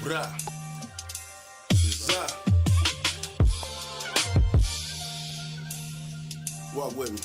Bruh. Zuh. Walk with me.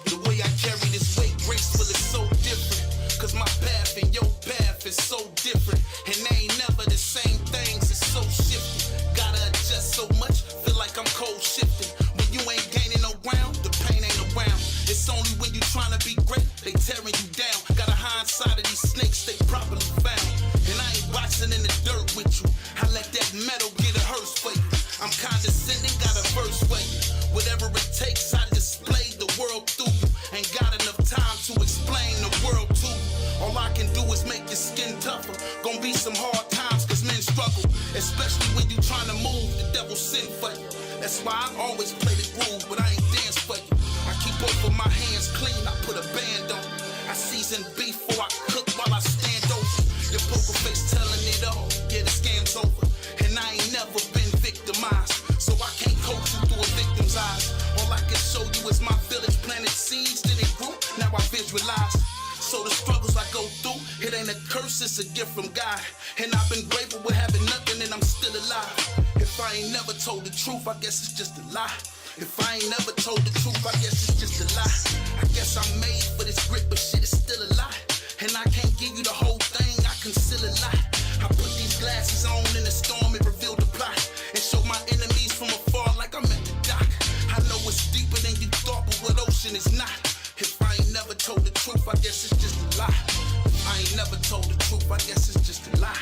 The way I carry this weight graceful is so different. Cause my path and your path is so different. And they ain't never the same things, it's so shifty. Gotta adjust so much, feel like I'm cold shifting. When you ain't gaining no ground, the pain ain't around. It's only when you tryna be great, they tearing you down. Got a hindsight of these snakes, they properly found. And I ain't boxing in the dirt with you. I let that metal get a hearse for you. I'm condescending, got a verse for you. Whatever it takes, I display the world through you. Ain't got enough time to explain the world to you. All I can do is make your skin tougher. Gonna be some hard times, cause men struggle. Especially when you tryna move, the devil send for you. That's why I always play the groove, but I ain't dance for you. I keep both of my hands clean, I put a band on. I season beef before I cook while I stand over. Your poker face telling it all, yeah, the scam's over. And I ain't never been victimized, so I can't coach you through a victim's eyes. All I can show you is my village planted seeds, then it grew, now I visualize. So the struggles I go through, it ain't a curse, it's a gift from God. And I've been grateful with having nothing and I'm still alive. If I ain't never told the truth, I guess it's just a lie. If I ain't never told the truth, I guess it's just a lie. I guess I'm made for this grit, but shit is still a lie. And I can't give you the whole thing, I conceal a lot. I put these glasses on in the storm, it revealed the plot. And show my enemies from afar like I'm at the dock. I know it's deeper than you thought, but what ocean is not. If I ain't never told the truth, I guess it's just a lie. If I ain't never told the truth, I guess it's just a lie.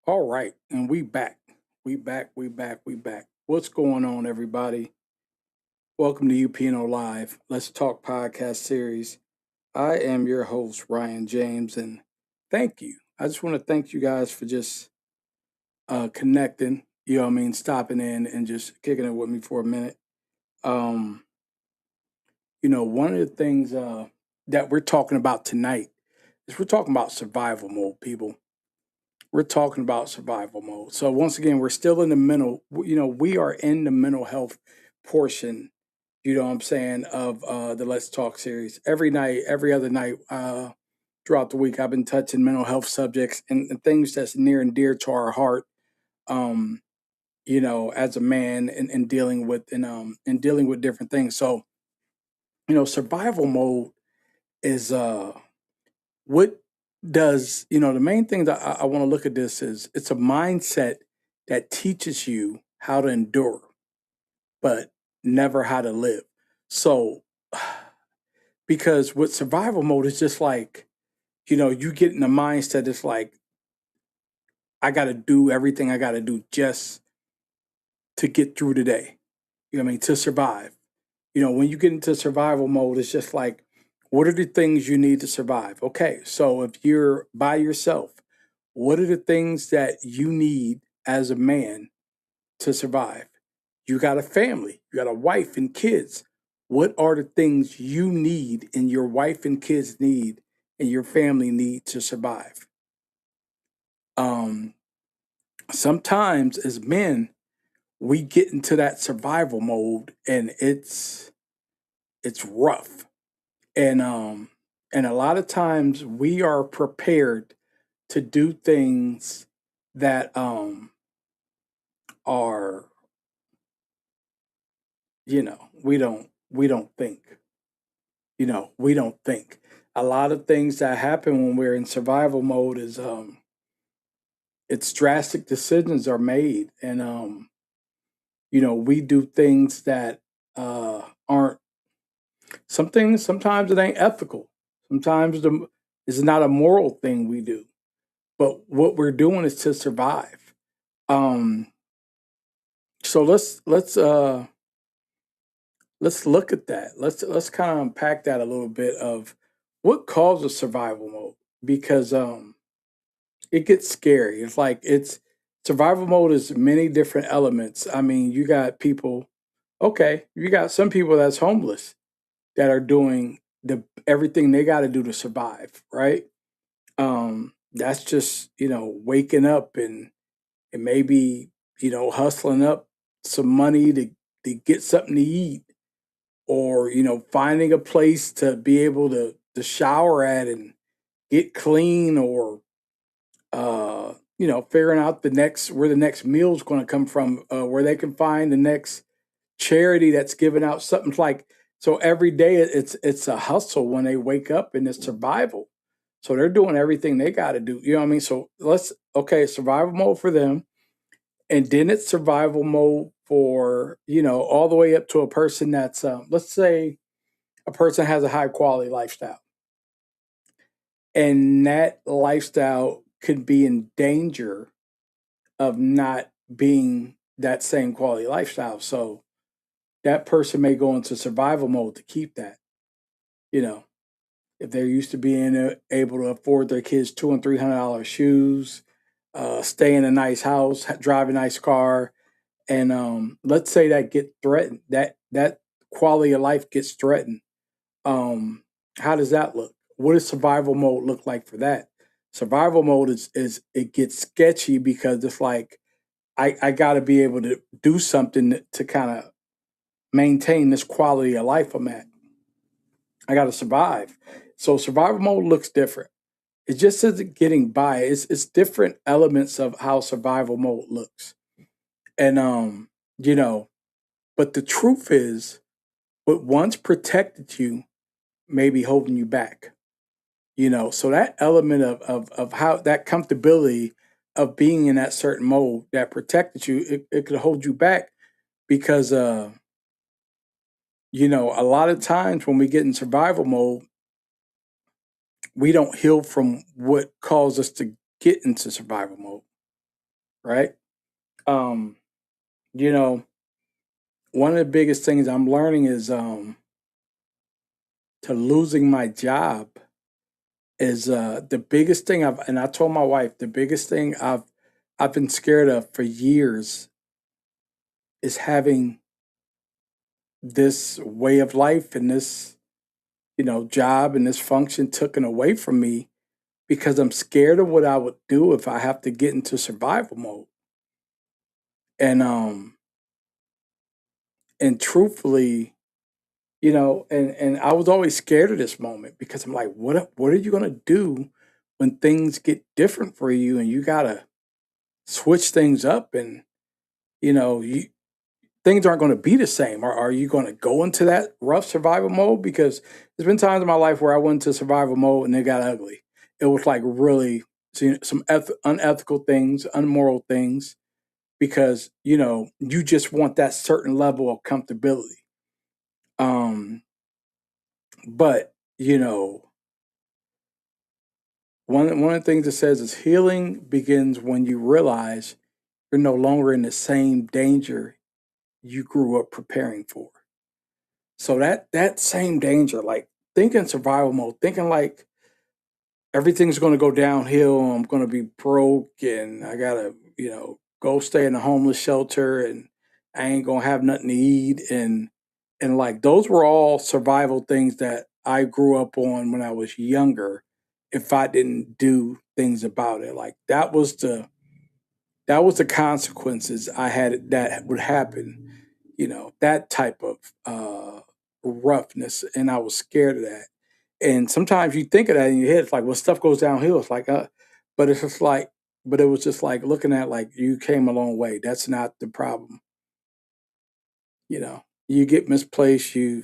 All right, and we back. We back. What's going on, everybody? Welcome to UPNO Live. Let's Talk podcast series. I am your host, Ryan James, and thank you. I just want to thank you guys for just connecting, you know what I mean, stopping in and just kicking it with me for a minute. Um, one of the things that we're talking about tonight is we're talking about survival mode, people. We're talking about survival mode. So once again, we're still in the mental, we are in the mental health portion, you know what I'm saying, of the Let's Talk series. Every night, every other night, throughout the week, I've been touching mental health subjects and things that's near and dear to our heart. Um, as a man and dealing with and dealing with different things. So, survival mode is what does the main thing that I want to look at this is it's a mindset that teaches you how to endure, but never how to live. So, because with survival mode, it's just like, you get in a mindset, it's like, I got to do everything I got to do just to get through the day. You know what I mean? To survive. When you get into survival mode, it's just like, what are the things you need to survive? Okay, so if you're by yourself, what are the things that you need as a man to survive? You got a family, you got a wife and kids. What are the things you need and your wife and kids need and your family need to survive? Um, Sometimes as men, we get into that survival mode and it's rough. And a lot of times we are prepared to do things that are, we don't think. We don't think. A lot of things that happen when we're in survival mode is it's drastic decisions are made and we do things that aren't some things sometimes it ain't ethical. Sometimes it's not a moral thing we do. But what we're doing is to survive. Um, so let's look at that. Let's kind of unpack that a little bit of what causes survival mode because it gets scary. It's like it's survival mode is many different elements. I mean, you got people. Okay, you got some people that's homeless that are doing the everything they got to do to survive, right? That's just, waking up and maybe, hustling up some money to get something to eat, or, finding a place to be able to shower at and get clean, or figuring out where the next meal is going to come from, where they can find the next charity that's giving out something. Like, so every day it's a hustle when they wake up, and it's survival. So they're doing everything they got to do. You know what I mean? So survival mode for them, and then it's survival mode for, all the way up to a person that's, let's say, a person has a high quality lifestyle, and that lifestyle could be in danger of not being that same quality lifestyle. So that person may go into survival mode to keep that. You know, if they're used to being able to afford their kids $200 and $300 shoes, stay in a nice house, drive a nice car, and let's say that get threatened, that quality of life gets threatened. How does that look? What does survival mode look like for that? Survival mode is it gets sketchy, because it's like, I got to be able to do something to kind of maintain this quality of life I'm at. I got to survive. So survival mode looks different. It just isn't getting by. It's different elements of how survival mode looks. And you know, but the truth is, what once protected you may be holding you back. So that element of how that comfortability of being in that certain mode that protected you, it could hold you back, because a lot of times when we get in survival mode, we don't heal from what caused us to get into survival mode, right? Um, you know, One of the biggest things I'm learning is, to losing my job is, the biggest thing and I told my wife, the biggest thing I've been scared of for years is having this way of life and this, job and this function taken away from me, because I'm scared of what I would do if I have to get into survival mode. And truthfully, and I was always scared of this moment, because I'm like, what are you gonna do when things get different for you and you gotta switch things up, and you things aren't going to be the same. Are you going to go into that rough survival mode? Because there's been times in my life where I went into survival mode and it got ugly. It was like really some unethical things, unmoral things, because you just want that certain level of comfortability. Um, but one of the things it says is healing begins when you realize you're no longer in the same danger you grew up preparing for. So that same danger, like thinking survival mode, thinking like everything's going to go downhill, I'm going to be broke, and I gotta, go stay in a homeless shelter, and I ain't gonna have nothing to eat, and like those were all survival things that I grew up on when I was younger. If I didn't do things about it, like that was the consequences I had that would happen, that type of roughness, and I was scared of that. And sometimes you think of that in your head, it's like, well, stuff goes downhill. It's like, but it's just like, but it was just like looking at, like, you came a long way. That's not the problem. You get misplaced. You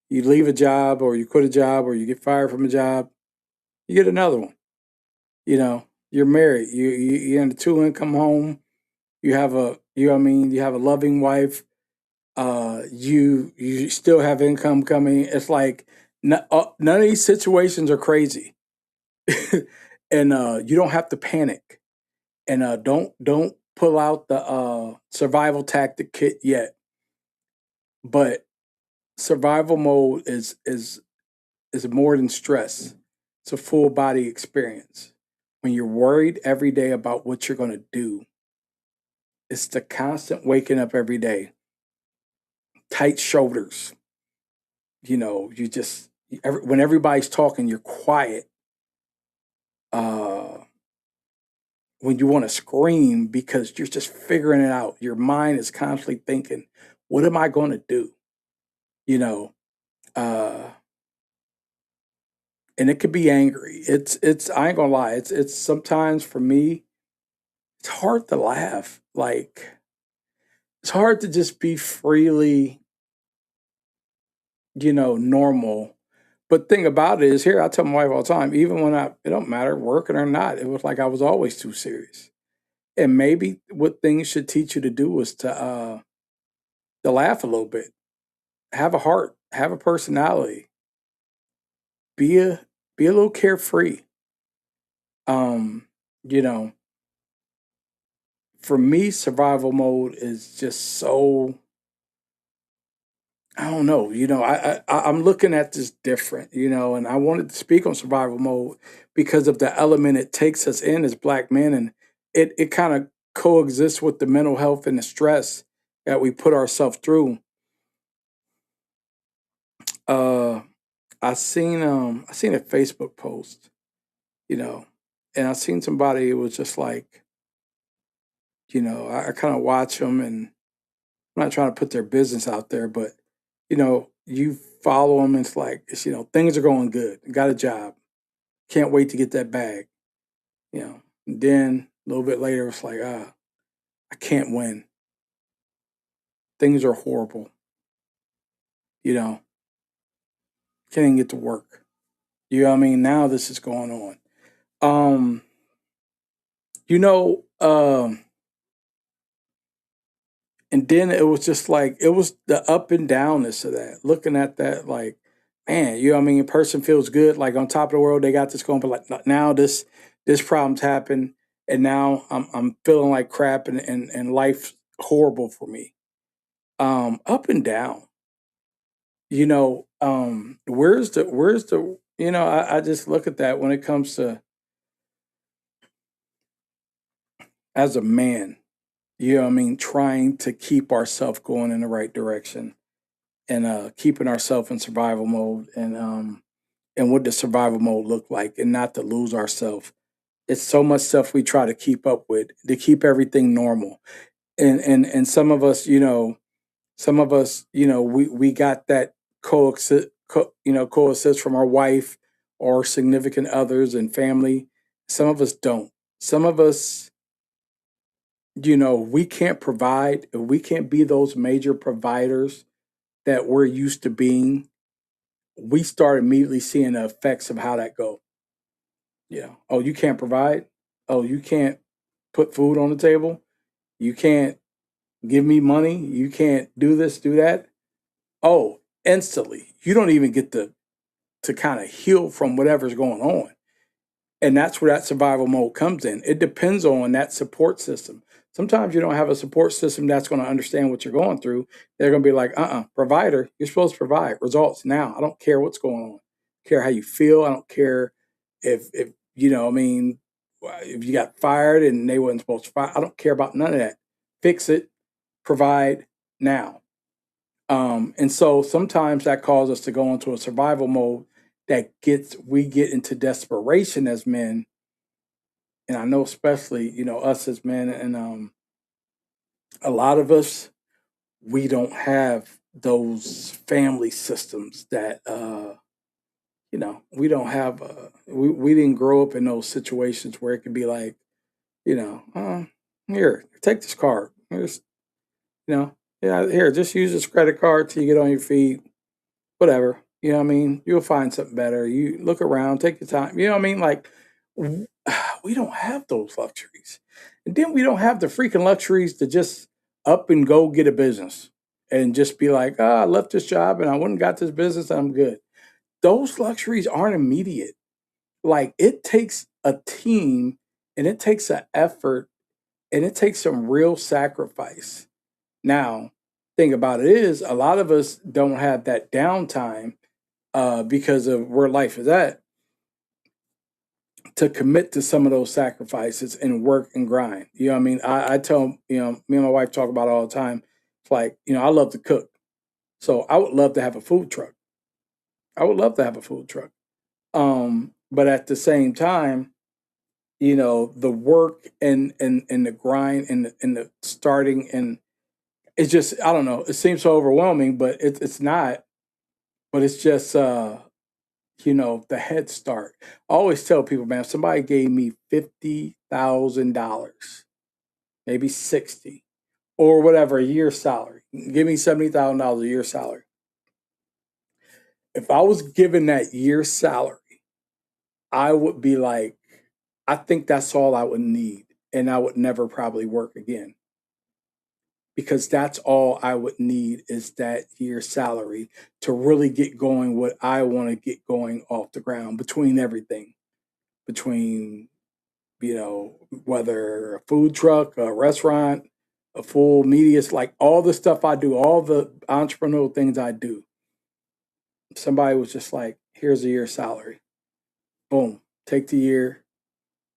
leave a job, or you quit a job, or you get fired from a job. You get another one. You're married. You're in a two income home. You have you have a loving wife. You still have income coming. It's like none of these situations are crazy. And you don't have to panic, and don't pull out the survival tactic kit yet. But survival mode is more than stress. It's a full body experience. When you're worried every day about what you're going to do, it's the constant waking up every day, tight shoulders. You just when everybody's talking, you're quiet, uh, when you want to scream because you're just figuring it out. Your mind is constantly thinking, what am I going to do? You know, uh, and it could be angry. I ain't gonna lie. It's sometimes for me, it's hard to laugh. Like, it's hard to just be freely, normal. But thing about it is here, I tell my wife all the time, even when it don't matter, working or not, it was like I was always too serious. And maybe what things should teach you to do is to laugh a little bit, have a heart, have a personality, be a be a little carefree. Um, you know, for me, survival mode is just so I don't know. I'm looking at this different. And I wanted to speak on survival mode because of the element it takes us in as Black men, and it kind of coexists with the mental health and the stress that we put ourselves through. Uh, I seen a Facebook post, you know, and I seen somebody. It was just like, I kind of watch them, and I'm not trying to put their business out there, but you follow them. It's like things are going good. Got a job. Can't wait to get that bag. And then a little bit later, it's like I can't win. Things are horrible. You know, can't even get to work. You know what I mean? Now this is going on. Um, you know, um, and then it was just like it was the up and downness of that. Looking at that, like, man, you know what I mean? A person feels good, like on top of the world, they got this going, but like now this problem's happened, and now I'm feeling like crap, and life's horrible for me. Up and down. Where's the I just look at that when it comes to as a man, trying to keep ourselves going in the right direction and keeping ourselves in survival mode and what does survival mode look like and not to lose ourselves. It's so much stuff we try to keep up with to keep everything normal. And some of us, we got that coexist from our wife or significant others and family. Some of us don't. Some of us, we can't provide, if we can't be those major providers that we're used to being, we start immediately seeing the effects of how that go. Oh, you can't provide. Oh, you can't put food on the table. You can't give me money. You can't do this, do that. Oh, instantly. You don't even get to kind of heal from whatever's going on. And that's where that survival mode comes in. It depends on that support system. Sometimes you don't have a support system that's going to understand what you're going through. They're going to be like, provider, you're supposed to provide results now. I don't care what's going on. I don't care how you feel. I don't care if if you got fired and they wasn't supposed to fire. I don't care about none of that. Fix it, provide now. And so sometimes that causes us to go into a survival mode we get into desperation as men. And I know especially, us as men and a lot of us, we don't have those family systems that we don't have we didn't grow up in those situations where it could be like, here, take this card. Here's, yeah, here, just use this credit card till you get on your feet whatever. You know what I mean? You'll find something better. You look around, take your time. You know what I mean? Like, we don't have those luxuries. And then we don't have the freaking luxuries to just up and go get a business and just be like, I left this job and I went and got this business and I'm good. Those luxuries aren't immediate. Like, it takes a team and it takes an effort and it takes some real sacrifice. Now, thing about it is, a lot of us don't have that downtime because of where life is at to commit to some of those sacrifices and work and grind. You know what I mean? I tell, me and my wife talk about it all the time. It's like, I love to cook. So I would love to have a food truck. I would love to have a food truck. But at the same time, the work and the grind and the starting, and it's just, I don't know, it seems so overwhelming, but it's not. But it's just the head start. I always tell people, man, if somebody gave me $50,000, maybe 60 or whatever, a year salary, give me $70,000 a year salary. If I was given that year salary, I would be like, I think that's all I would need. And I would never probably work again, because that's all I would need is that year salary to really get going what I want to get going off the ground, between everything, between, whether a food truck, a restaurant, a full media, it's like all the stuff I do, all the entrepreneurial things I do. Somebody was just like, here's a year salary. Boom, take the year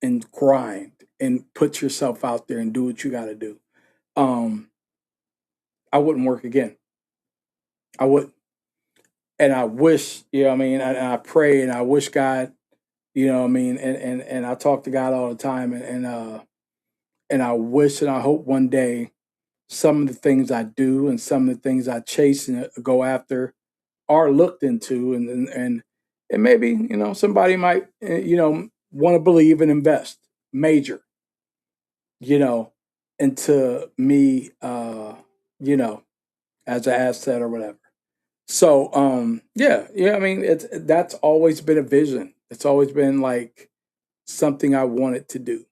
and grind and put yourself out there and do what you got to do. Um, I wouldn't work again. I would, and I wish, what I mean, and I pray and I wish God, what I mean, and I talk to God all the time, and I wish and I hope one day some of the things I do and some of the things I chase and go after are looked into, and maybe somebody might want to believe and invest major, you know into me, you know as an asset or whatever. So yeah, I mean, that's always been a vision. It's always been like something I wanted to do.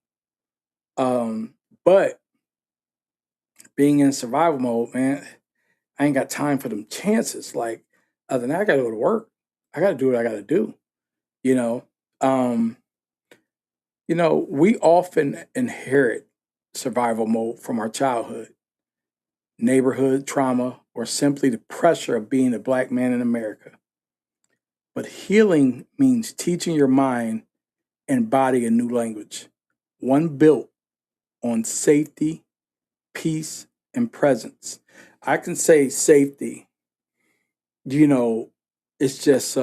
But being in survival mode, man, I ain't got time for them chances. Like, other than that, I gotta go to work. I gotta do what I gotta do. You know, um, we often inherit survival mode from our childhood, neighborhood trauma, or simply the pressure of being a black man in America. But healing means teaching your mind and body a new language, one built on safety, peace, and presence. I can say safety, you know, it's just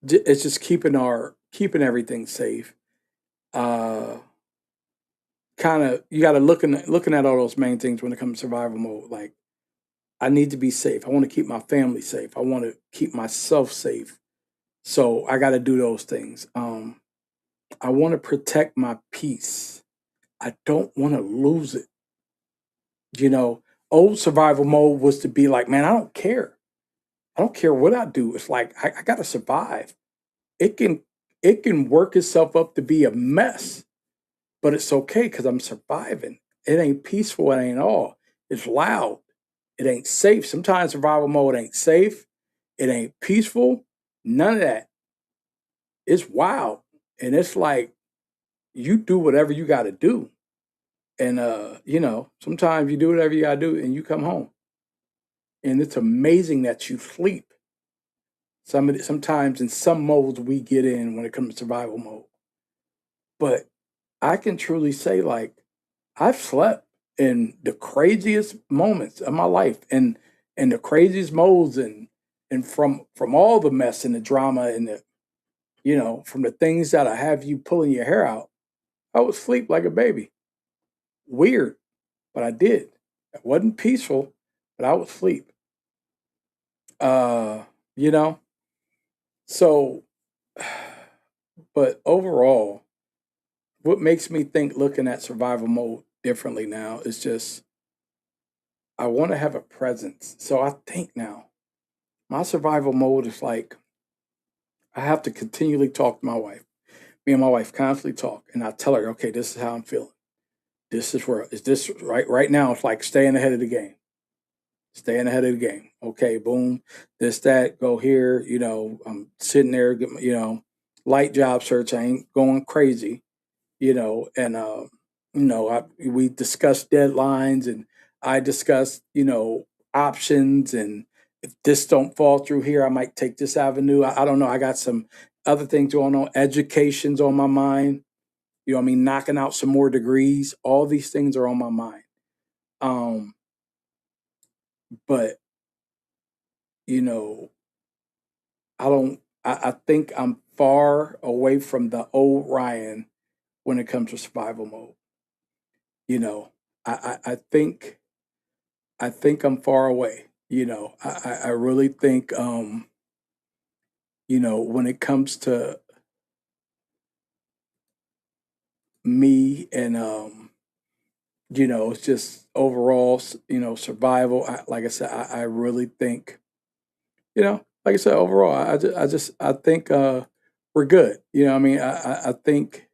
it's just keeping everything safe. Uh Kind of, you got to looking at all those main things when it comes to survival mode. Like, I need to be safe. I want to keep my family safe. I want to keep myself safe. So I got to do those things. I want to protect my peace. I don't want to lose it. You know, Old survival mode was to be like, man, I don't care. I don't care what I do. It's like I got to survive. It can it can work itself up to be a mess, but it's okay because I'm surviving. It ain't peaceful. It ain't all. It's loud. It ain't safe. Sometimes survival mode ain't safe. It ain't peaceful. None of that. It's wild, and it's like you do whatever you got to do. And sometimes you do whatever you gotta do and you come home. And it's amazing that you sleep. Sometimes in some modes we get in when it comes to survival mode. But I can truly say, like, I've slept in the craziest moments of my life, and the craziest modes, and from all the mess and the drama and the from the things that I have you pulling your hair out, I would sleep like a baby. Weird, but I did. It wasn't peaceful, but I would sleep. Uh, you know, so, but overall, what makes me think looking at survival mode differently now is just I want to have a presence. So I think now my survival mode is like I have to continually talk to my wife. Me and my wife constantly talk, and I tell her, okay, this is how I'm feeling. This is where is this right now? It's like staying ahead of the game. Staying ahead of the game. Okay, boom, this, that, go here. I'm sitting there, light job search. I ain't going crazy, and we discussed deadlines, and I discussed, options, and if this don't fall through here, I might take this avenue. I don't know. I got some other things going on. Education's on my mind. What I mean, knocking out some more degrees. All these things are on my mind. Um, but you know, I don't I think I'm far away from the old Ryan when it comes to survival mode. You know, I think I'm far away. I really think when it comes to me and it's just overall, survival. Like I said, I really think, like I said, overall, I think we're good. I mean, I think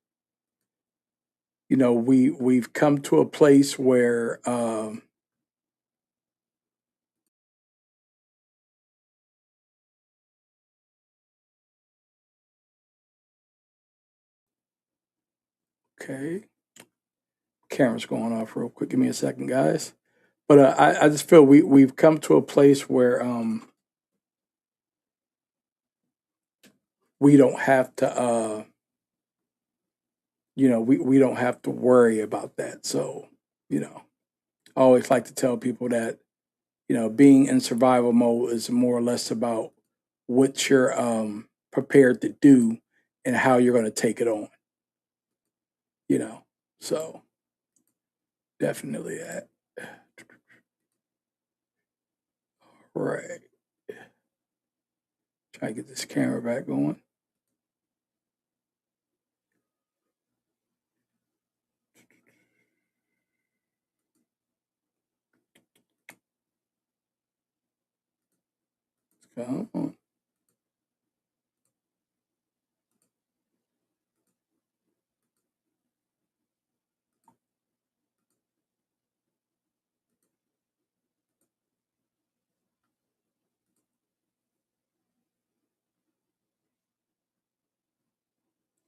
we've come to a place where okay, camera's going off real quick. Give me a second, guys. But I just feel we've come to a place where we don't have to we don't have to worry about that. So, I always like to tell people that, being in survival mode is more or less about what you're prepared to do and how you're going to take it on, you know. So, definitely that. Right. Try to get this camera back going. Come on.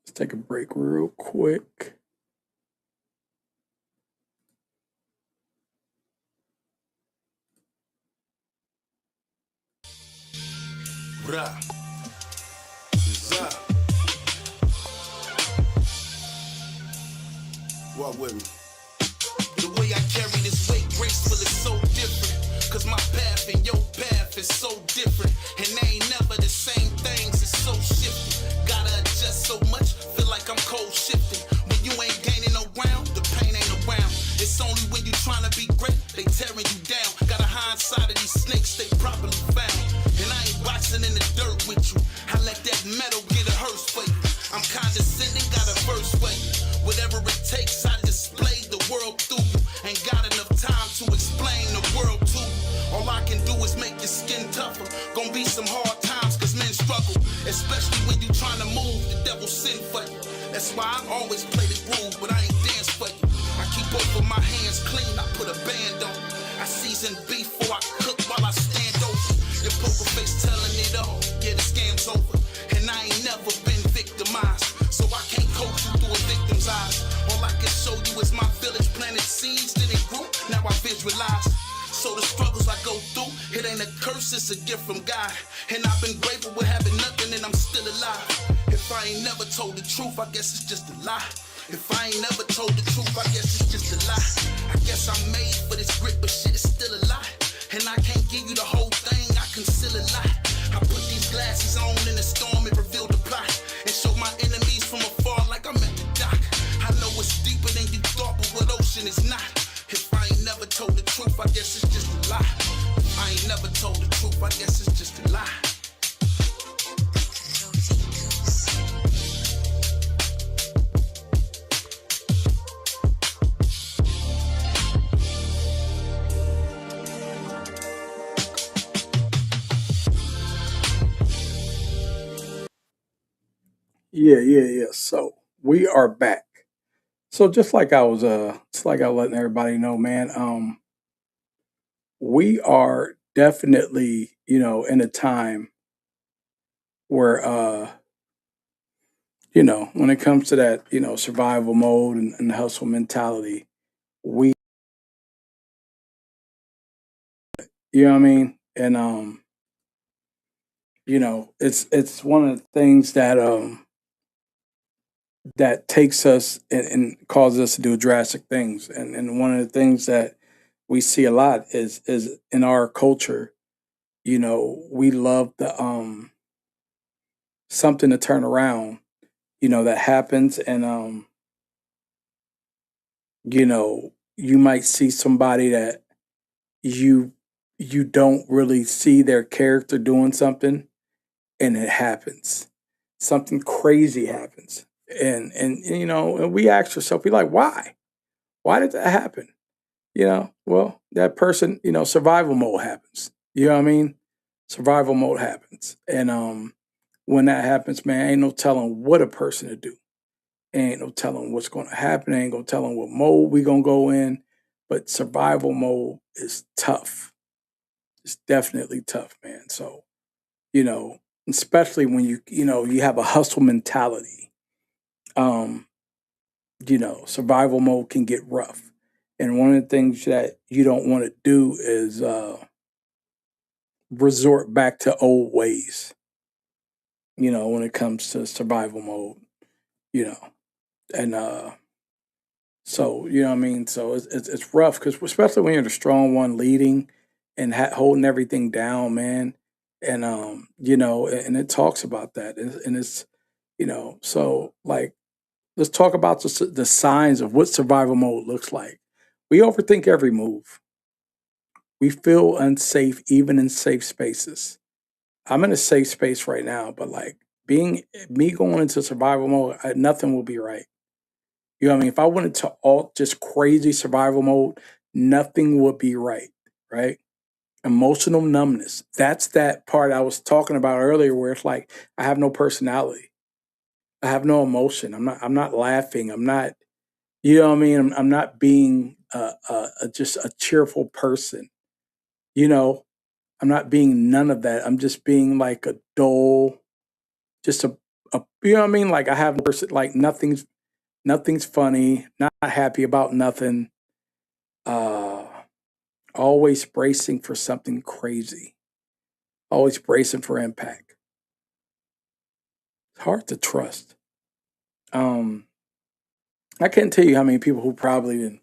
Let's take a break real quick. Bruh. Walk with me. The way I carry this weight graceful is so different. Cause my path and your path is so different. And they ain't never the same things, it's so shifting. Gotta adjust so much, feel like I'm cold shifting. When you ain't gaining no ground, the pain ain't around. It's only when you trying to be great, they tearing you down. Got a hindsight of these snakes, they properly found. And I ain't boxing in the dirt with you. I let that metal get a hearse for you. I'm condescending, got a verse for you. Whatever it takes, I display the world through you. Ain't got enough time to explain the world to you. All I can do is make your skin tougher. Gonna be some hard times, cause men struggle. Especially when you trying to move, the devil send for you. That's why I always play the groove, but I ain't dance for you. I keep both of my hands clean, I put a band on. I season beef before I cook while I stand over. Your poker face telling it all, yeah, the scam's over. And I ain't never been victimized, so I can't coach you through a victim's eyes. All I can show you is my village planted seeds, then it grew, now I visualize. So the struggles I go through, it ain't a curse, it's a gift from God. And I've been grateful with having nothing and I'm still alive. If I ain't never told the truth, I guess it's just a lie. If I ain't never told the truth, I guess it's just a lie. I guess I'm made for this grit, but shit is still a lie. And I can't give you the whole thing, I conceal a lot. I put these glasses on in the storm and reveal the plot. And show my enemies from afar like I'm at the dock. I know it's deeper than you thought, but what ocean is not. If I ain't never told the truth, I guess it's just a lie. If I ain't never told the truth, I guess it's just a lie. Yeah. So we are back. So just like I was letting everybody know, man, we are definitely, in a time where when it comes to that, survival mode and hustle mentality, we you know what I mean? And it's one of the things that takes us and causes us to do drastic things. And one of the things that we see a lot is in our culture, we love something to turn around, that happens. And, you might see somebody that you you don't really see their character doing something, and it happens. Something crazy happens. And we ask ourselves, we like, why? Why did that happen? Well, that person, survival mode happens. You know what I mean? Survival mode happens. And when that happens, man, ain't no telling what a person to do. Ain't no telling what's gonna happen. Ain't gonna telling what mode we gonna go in. But survival mode is tough. It's definitely tough, man. So, you know, especially when you have a hustle mentality. Um, survival mode can get rough. And one of the things that you don't want to do is resort back to old ways, when it comes to survival mode, you know. And so, you know what I mean? So it's rough because especially when you're the strong one leading and holding everything down, man. And and it talks about that. And it's, so like let's talk about the signs of what survival mode looks like. We overthink every move. We feel unsafe even in safe spaces. I'm in a safe space right now, but like being me going into survival mode, nothing will be right. You know what I mean? If I went into all just crazy survival mode, nothing would be right, right? Emotional numbness. That's that part I was talking about earlier where it's like I have no personality. I have no emotion. I'm not laughing. I'm not, you know what I mean? I'm not being just a cheerful person. You know, I'm not being none of that. I'm just being like a dull, just a you know what I mean? Like I have like nothing's funny, not happy about nothing. Uh always bracing for something crazy. Always bracing for impact. It's hard to trust. Um I can't tell you how many people who probably didn't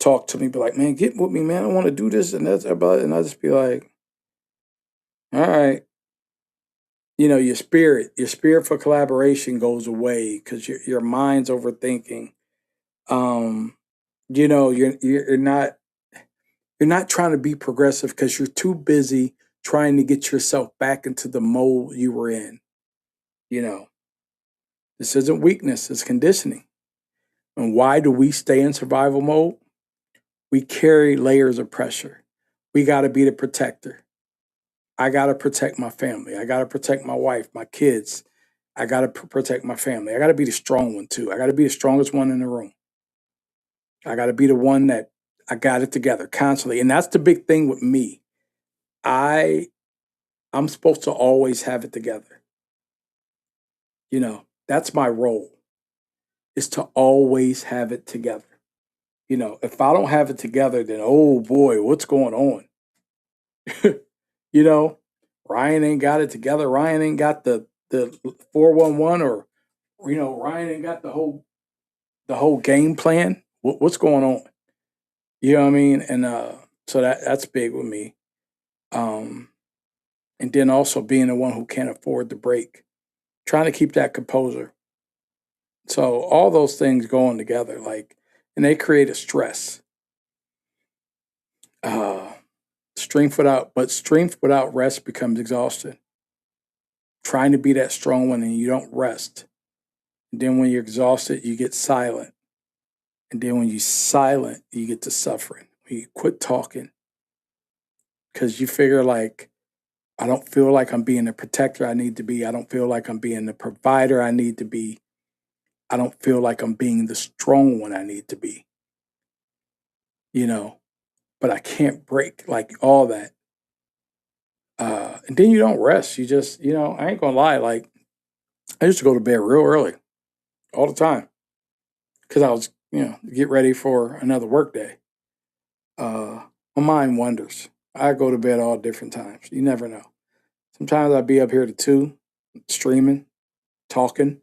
talk to me, be like, man, get with me, man. I want to do this and that's about it. And I just be like, all right. Your spirit for collaboration goes away because your mind's overthinking. Um, you're not trying to be progressive because you're too busy trying to get yourself back into the mold you were in. You know, this isn't weakness, it's conditioning. And why do we stay in survival mode? We carry layers of pressure. We got to be the protector. I got to protect my family. I got to protect my wife, my kids. I got to protect my family. I got to be the strong one too. I got to be the strongest one in the room. I got to be the one that I got it together constantly. And that's the big thing with me. I I'm supposed to always have it together. That's my role is to always have it together. If I don't have it together, then oh boy, what's going on? you know, Ryan ain't got it together. Ryan ain't got the 411 or Ryan ain't got the whole game plan. What's going on? You know what I mean? And so that's big with me. Um and then also being the one who can't afford the break, trying to keep that composure. So all those things going together, like, and they create a stress. Uh, strength without rest becomes exhaustion. Trying to be that strong one and you don't rest. And then when you're exhausted, you get silent. And then when you're silent, you get to suffering. You quit talking because you figure like, I don't feel like I'm being the protector I need to be. I don't feel like I'm being the provider I need to be. I don't feel like I'm being the strong one I need to be. You know, but I can't break like all that. And then you don't rest. You just, I ain't gonna lie. Like I used to go to bed real early all the time because I was, get ready for another work day. My mind wanders. I go to bed all different times. You never know. Sometimes I'd be up here to 2, streaming, talking.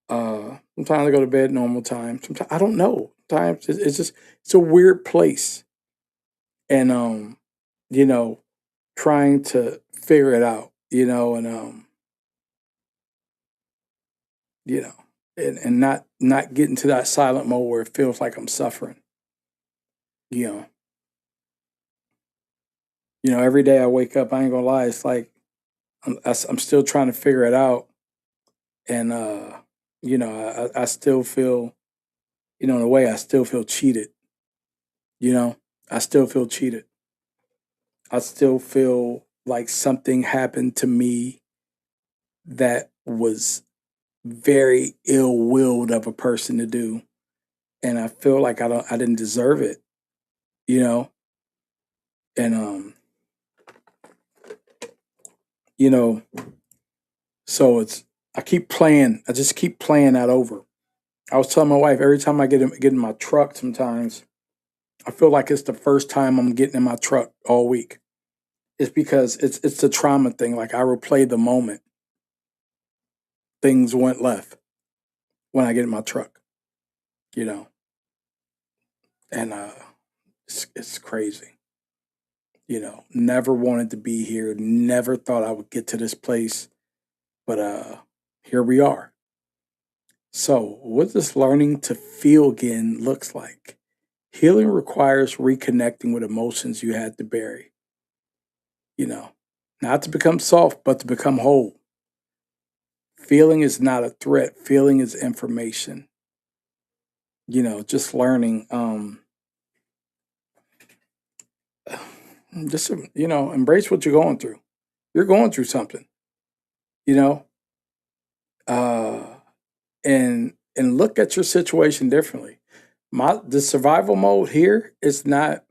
Sometimes I go to bed normal time. Sometimes I don't know. Sometimes it's just it's a weird place, and you know, trying to figure it out. And you know, and not get into that silent mode where it feels like I'm suffering. You know, every day I wake up, I ain't gonna lie, it's like I'm still trying to figure it out, and I still feel, in a way, I still feel cheated. You know, I still feel cheated. I still feel like something happened to me that was very ill-willed of a person to do, and I feel like I didn't deserve it. You know, and you know, so I just keep playing that over. I was telling my wife every time I get in my truck, sometimes I feel like it's the first time I'm getting in my truck all week. It's because it's the trauma thing. Like I replay the moment things went left when I get in my truck, you know, and it's crazy. Never wanted to be here. Never thought I would get to this place, but here we are. So, what does learning to feel again looks like? Healing requires reconnecting with emotions you had to bury, you know, not to become soft, but to become whole. Feeling is not a threat, feeling is information. Just learning, just, embrace what you're going through. You're going through something, you know, uh, and look at your situation differently. The survival mode here is not,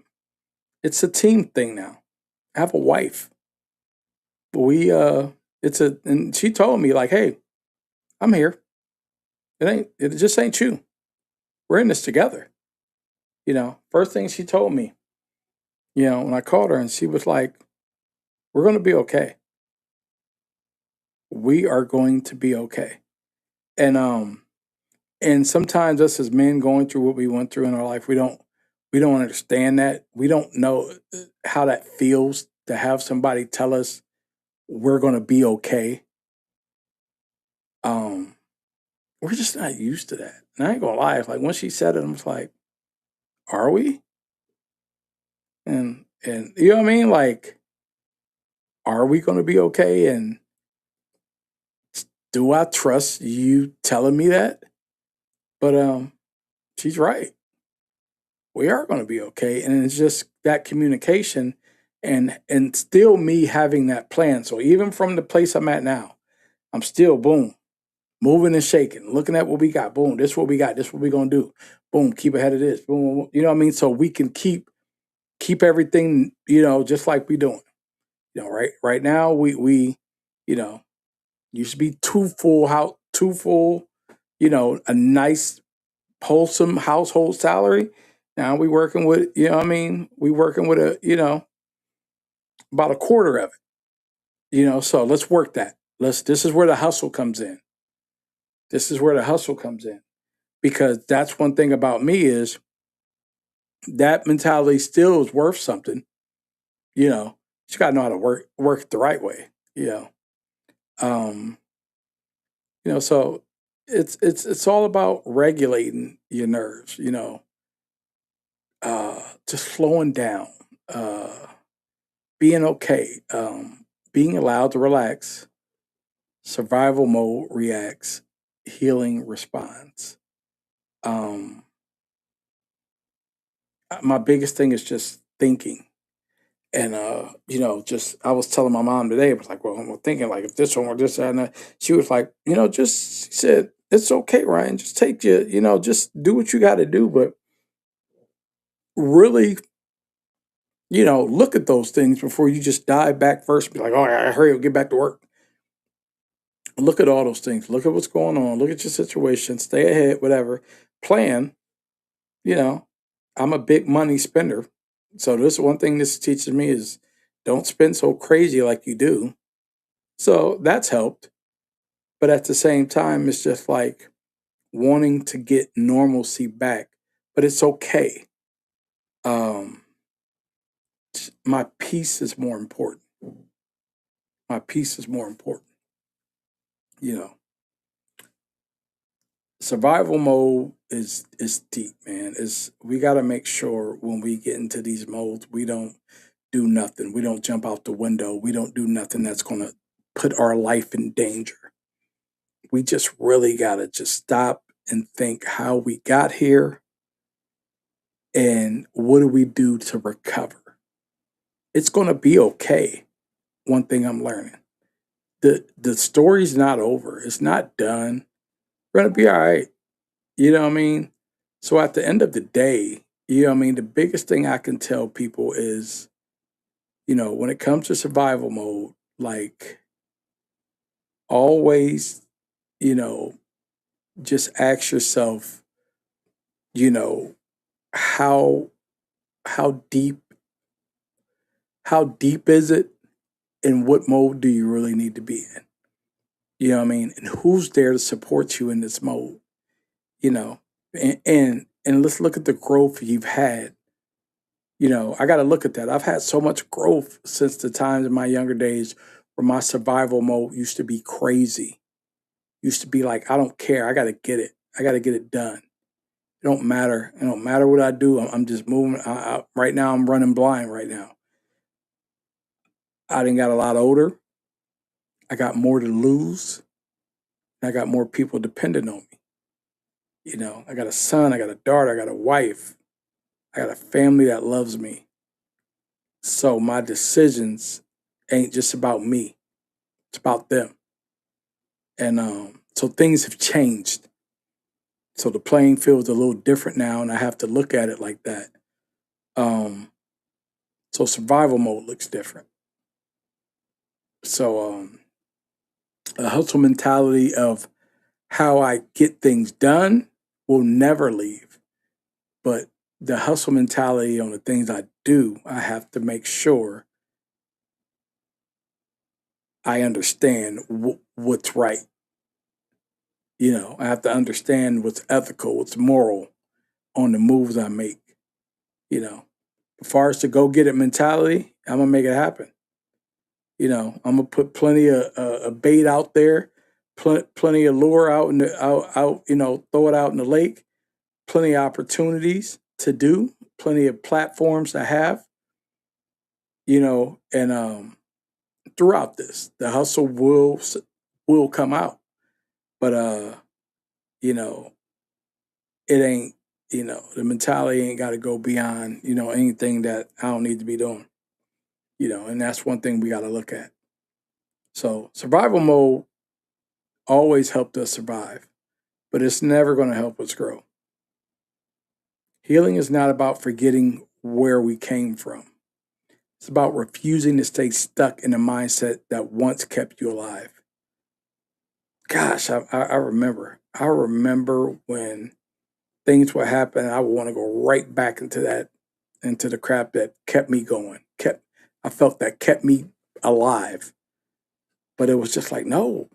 it's a team thing now. I have a wife. We, and she told me, like, hey, I'm here. It just ain't you. We're in this together. First thing she told me, when I called her, and she was like, we're going to be okay. We are going to be okay. And sometimes us as men going through what we went through in our life, we don't understand that. We don't know how that feels to have somebody tell us we're going to be okay. Um, we're just not used to that. And I ain't gonna lie, like when she said it, I was like, are we? And you know what I mean? Like, are we gonna be okay? And do I trust you telling me that? But she's right. We are gonna be okay. And it's just that communication and still me having that plan. So even from the place I'm at now, I'm still boom, moving and shaking, looking at what we got. Boom, this is what we got, this is what we're gonna do. Boom, keep ahead of this. Boom, boom, boom. You know what I mean? So we can keep everything, just like we doing. Right now we, you know, used to be two full, a nice wholesome household salary. Now we working with, we working with about a quarter of it. So let's work that. This is where the hustle comes in. This is where the hustle comes in. Because that's one thing about me is that mentality still is worth something. You know, you got to know how to work it the right way. You know, um, so it's all about regulating your nerves. Just slowing down, uh, being okay, being allowed to relax. Survival mode reacts, healing responds. Um, my biggest thing is just thinking. And just I was telling my mom today, I was like, well, I'm thinking like if this one or this and that. She was like, she said, it's okay, Ryan. Just take your, just do what you gotta do, but really, look at those things before you just dive back first. Be like, oh, I hurry up, get back to work. Look at all those things. Look at what's going on. Look at your situation. Stay ahead, whatever. Plan. You know, I'm a big money spender. So this one thing this teaches me is don't spend so crazy like you do. So that's helped. But at the same time, it's just like wanting to get normalcy back. But it's okay. Um, my peace is more important. My peace is more important. You know. survival mode is deep, man. It's we got to make sure when we get into these modes, we don't do nothing. We don't jump out the window. We don't do nothing that's going to put our life in danger. We just really got to just stop and think how we got here and what do we do to recover. It's going to be okay. One thing I'm learning. The story's not over. It's not done. We're going to be all right. You know what I mean? So at the end of the day, you know what I mean, the biggest thing I can tell people is, when it comes to survival mode, like always, you know, just ask yourself, you know, how how deep how deep is it and what mode do you really need to be in? You know what I mean? And who's there to support you in this mode? You know, and let's look at the growth you've had. I got to look at that. I've had so much growth since the times in my younger days where my survival mode used to be crazy. Used to be like, I don't care. I got to get it. I got to get it done. It don't matter. It don't matter what I do. I'm just moving. Right now, I'm running blind right now. I didn't got a lot older. I got more to lose. I got more people dependent on me. I got a son. I got a daughter. I got a wife. I got a family that loves me. So my decisions ain't just about me. It's about them. And so things have changed. So the playing field is a little different now, and I have to look at it like that. So survival mode looks different. So a hustle mentality of how I get things done will never leave. But the hustle mentality on the things I do, I have to make sure I understand what's right. I have to understand what's ethical, what's moral on the moves I make. As far as the go get it mentality, I'm gonna make it happen. I'm gonna put plenty of bait out there, plenty of lure out in the out. Throw it out in the lake. Plenty of opportunities to do. Plenty of platforms to have. And throughout this, the hustle will come out, but you know, it ain't. The mentality ain't got to go beyond anything that I don't need to be doing. And that's one thing we got to look at. So survival mode always helped us survive, but it's never going to help us grow. Healing is not about forgetting where we came from. It's about refusing to stay stuck in a mindset that once kept you alive. Gosh, I remember. I remember when things would happen, I would want to go right back into the crap that kept me going. I felt that kept me alive. But it was just like, no,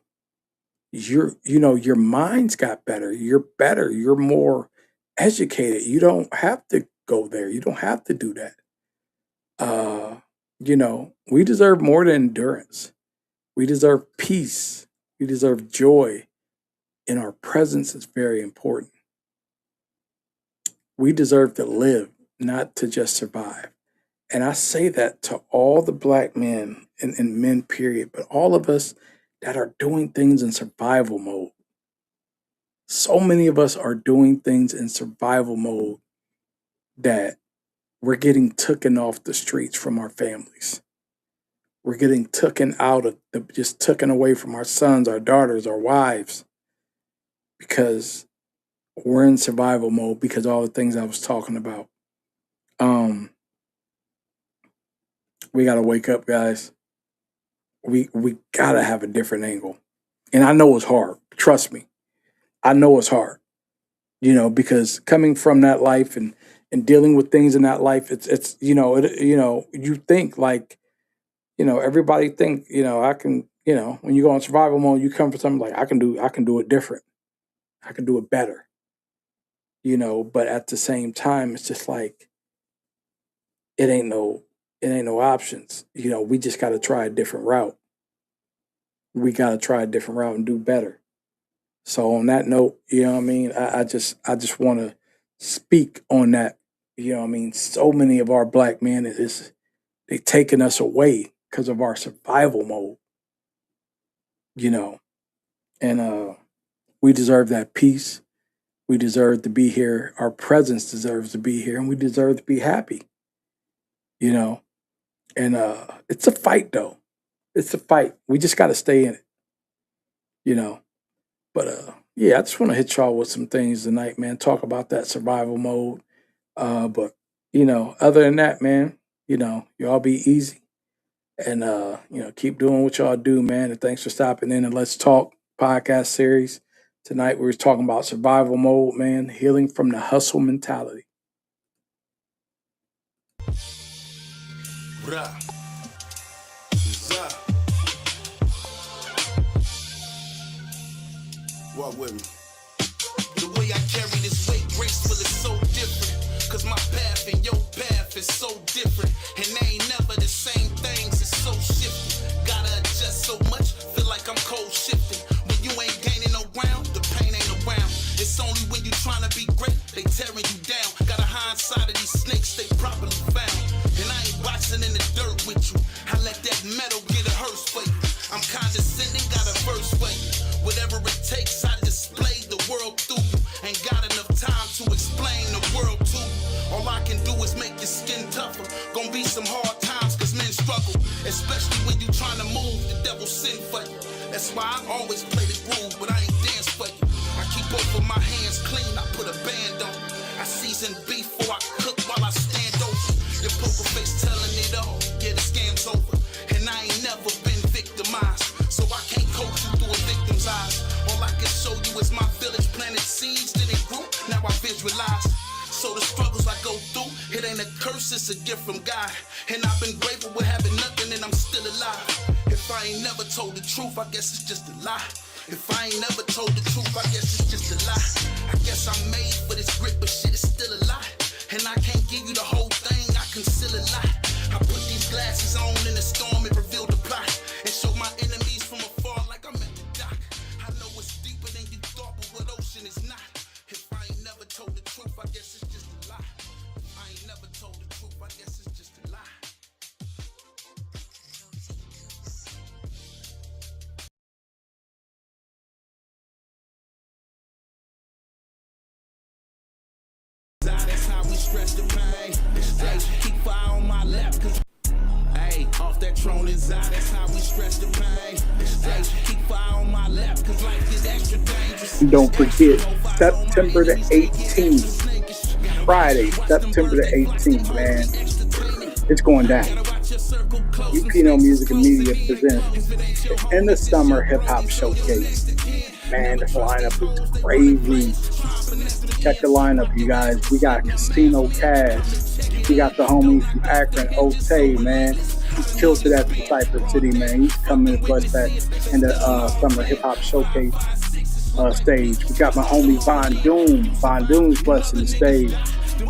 your mind's got better. You're better. You're more educated. You don't have to go there. You don't have to do that. We deserve more than endurance. We deserve peace. We deserve joy. And our presence is very important. We deserve to live, not to just survive. And I say that to all the black men and men, period, but all of us that are doing things in survival mode. So many of us are doing things in survival mode that we're getting taken off the streets from our families. We're getting just taken away from our sons, our daughters, our wives, because we're in survival mode because of all the things I was talking about. We gotta wake up, guys. We gotta have a different angle. And I know it's hard. Trust me. I know it's hard. Because coming from that life and dealing with things in that life, you think like, everybody think, I can, when you go on survival mode, you come for something like I can do it different. I can do it better. But at the same time, it's just like it ain't no options. We just gotta try a different route. We gotta try a different route and do better. So on that note, you know what I mean? I just want to speak on that. You know what I mean? So many of our black men they taking us away because of our survival mode, you know. And we deserve that peace. We deserve to be here. Our presence deserves to be here, and we deserve to be happy, you know. And it's a fight, though. It's a fight. We just got to stay in it, you know. But yeah, I just want to hit y'all with some things tonight, man. Talk about that survival mode. But you know, other than that, man, you know, y'all be easy and you know, keep doing what y'all do, man. And thanks for stopping in and Let's Talk podcast series. Tonight we were talking about survival mode, man, healing from the hustle mentality. Bruh. Walk with me. The way I carry this weight graceful is so different. Cause my path and your path is so different. And they ain't never the same things, it's so shifty. Gotta adjust so much, feel like I'm cold shifting. When you ain't gaining no ground, the pain ain't around. It's only when you trying to be great, they tearing you down. Got a hindsight of these snakes, they properly found. And I ain't boxing in the dirt with you. I let that metal get a hearse for you. I'm condescending, got a verse for you. Whatever it takes, I display the world through you. Ain't got enough time to explain the world to you. All I can do is make your skin tougher. Gonna be some hard times cause men struggle. Especially when you trying to move, the devil send for you. That's why I always play the groove, but I ain't dance for you. I keep both of my hands clean, I put a band on. I season beef before I cook while I stand over. Your poker face telling it all, yeah the scam's over. And I ain't never been victimized, so I can't coach you through a victim's eyes. All I can show you is my village planted seeds, then it grew, now I visualize. So the struggles I go through, it ain't a curse, it's a gift from God. And I've been grateful with having nothing and I'm still alive. If I ain't never told the truth, I guess it's just a lie. If I ain't never told the truth, I guess it's just a lie. I guess I'm made for this grit, but shit is still a lie. And I can't give you the whole thing, I conceal a lot. I put these glasses on in the storm and reveal the plot. And show my enemies from afar like I'm at the dock. I know it's deeper than you thought, but what ocean is not. If I ain't never told the truth, I guess it's just a lie. If I ain't never told the truth, I guess it's just a lie. That's how we stretch the pain. Hey, keep fire on my lap, cause hey, off that throne is out, that's how we stretch the pain. Hey, keep fire on my lap, cause life is extra dangerous. And don't forget, September the 18th, Friday, September the 18th, man, it's going down. UPNO Music and Media presents the In the Summer Hip Hop Showcase. Man, this lineup is crazy. Check the lineup, you guys. We got Casino Cash. We got the homies from Akron, Otay, man. He's tilted at the Cypress City, man. He's coming to bless that in the Summer Hip Hop Showcase stage. We got my homie Von Doom. Von Doom's blessing the stage.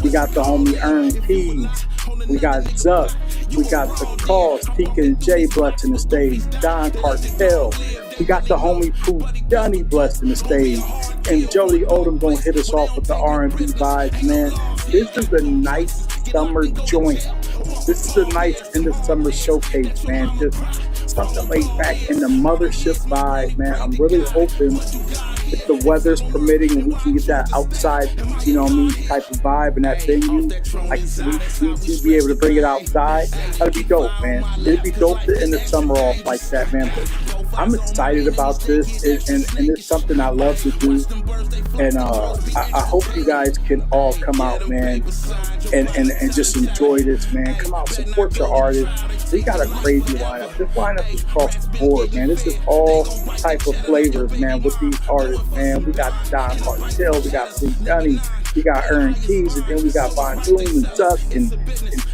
We got the homie Earn Keys. We got Zuck. We got the Cause, Tika and Jay blessing the stage. Don Cartel. We got the homie Pooh Dunny blessing the stage. And Jody Odom gonna hit us off with the R&B vibes, man. This is a nice summer joint. This is a nice in the summer showcase, man. Just something laid back in the mothership vibe, man. I'm really hoping if the weather's permitting and we can get that outside, you know what I mean, type of vibe and that venue, like we be able to bring it outside, that'd be dope, man. It'd be dope to end the summer off like that, man. But I'm excited about this, and it's something I love to do. And I hope you guys can all come out, man, and just enjoy this, man. Come out, support your artists. We got a crazy lineup. This lineup is across the board, man. This is all type of flavors, man, with these artists, man. We got Don Cartel, we got Pooh Dunny, we got Earn Keys, and then we got Von Doom and Zuck and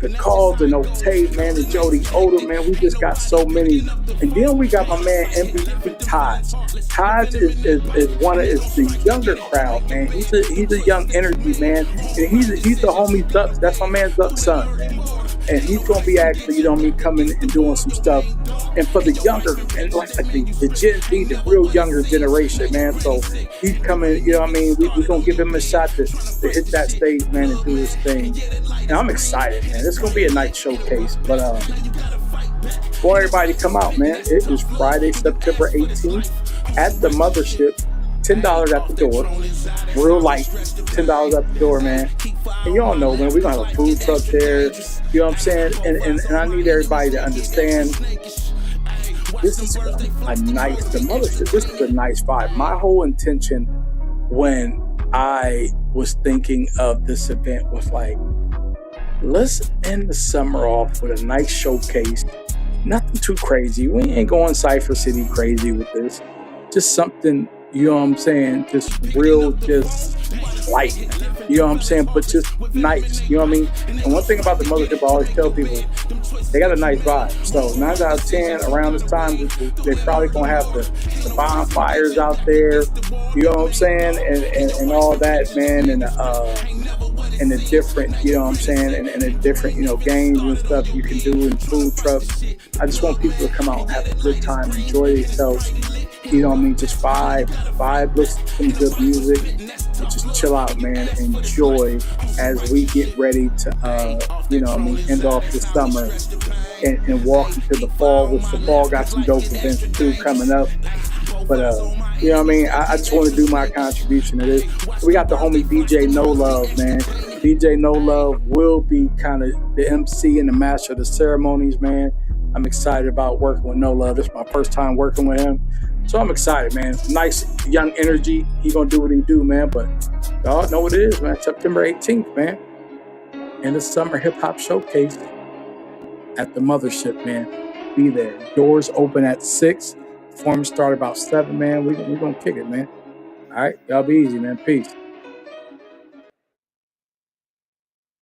the Calls and Otay, man, and Jody Odom, man. We just got so many. And then we got my man MVP Taj. Taj is the younger crowd, man. He's a young energy, man. And he's the homie Zuck. That's my man Zuck's son, man. and he's gonna be actually, coming and doing some stuff. And for the younger and like the Gen Z, the real younger generation, man. So he's coming, we're gonna give him a shot to hit that stage, man, and do his thing. And I'm excited, man. It's gonna be a nice showcase. But for everybody to come out, man. It is Friday, September 18th at the Mothership. $10 at the door. Real light. $10 at the door, man. And y'all know, man, we're going to have a food truck there. You know what I'm saying? And I need everybody to understand this is the Mothership, this is a nice vibe. My whole intention when I was thinking of this event was like, let's end the summer off with a nice showcase. Nothing too crazy. We ain't going Cypher City crazy with this. Just something, you know what I'm saying? Just real, just light. You know what I'm saying? But just nice. You know what I mean? And one thing about the Mothership, I always tell people, they got a nice vibe. So 9 out of 10 around this time, they're probably going to have the bonfires out there. You know what I'm saying? And all that, man. And the different, you know what I'm saying, and the different, games and stuff you can do in food trucks. I just want people to come out and have a good time, enjoy themselves, you know what I mean, just vibe, listen to some good music, and just chill out, man, enjoy as we get ready to, end off the summer and walk into the fall, which the fall got some dope events too coming up. But, you know what I mean? I just want to do my contribution to this. We got the homie DJ No Love, man. DJ No Love will be kind of the MC and the master of the ceremonies, man. I'm excited about working with No Love. This is my first time working with him. So I'm excited, man. Nice young energy. He gonna do what he do, man. But y'all know what it is, man. September 18th, man. And the Summer Hip Hop Showcase at the Mothership, man. Be there. Doors open at 6. Performance start about 7, man. We gonna kick it, man. All right, y'all be easy, man. Peace.